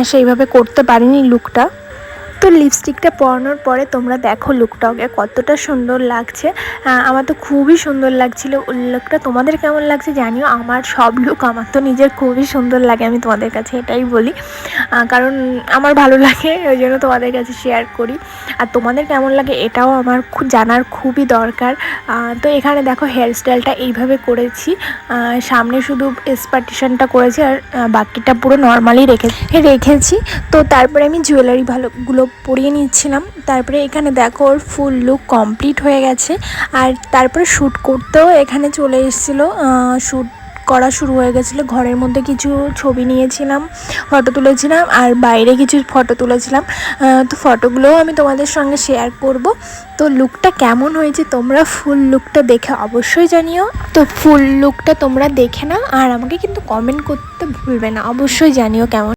সেইভাবে করতে পারিনি লুকটা। তো লিপস্টিকটা পরানোর পরে তোমরা দেখো লুকটা ওকে কতটা সুন্দর লাগছে। আমার তো খুবই সুন্দর লাগছিলো লুকটা। তোমাদের কেমন লাগছে জানিও। আমার সব লুক আমার তো নিজের খুবই সুন্দর লাগে, আমি তোমাদের কাছে এটাই বলি, কারণ আমার ভালো লাগে, ওই জন্য তোমাদের কাছে শেয়ার করি। আর তোমাদের কেমন লাগে এটাও আমার জানার খুবই দরকার। তো এখানে দেখো হেয়ার স্টাইলটা এইভাবে করেছি, সামনে শুধু এক্সপার্টেশনটা করেছি আর বাকিটা পুরো নর্মালি রেখেছি। তো তারপরে আমি জুয়েলারি ভালোগুলো পরিয়ে নিচ্ছিলাম। তারপরে এখানে দেখো ওর ফুল লুক কমপ্লিট হয়ে গেছে। আর তারপরে শ্যুট করতেও এখানে চলে এসেছিলো, শ্যুট করা শুরু হয়ে গেছিলো। ঘরের মধ্যে কিছু ছবি নিয়েছিলাম, ফটো তুলেছিলাম, আর বাইরে কিছু ফটো তুলেছিলাম। তো ফটোগুলোও আমি তোমাদের সঙ্গে শেয়ার করব। তো লুকটা কেমন হয়েছে তোমরা ফুল লুকটা দেখে অবশ্যই জানিও। তো ফুল লুকটা তোমরা দেখে নাও আর আমাকে কিন্তু কমেন্ট করতে ভুলবে না, অবশ্যই জানিও কেমন।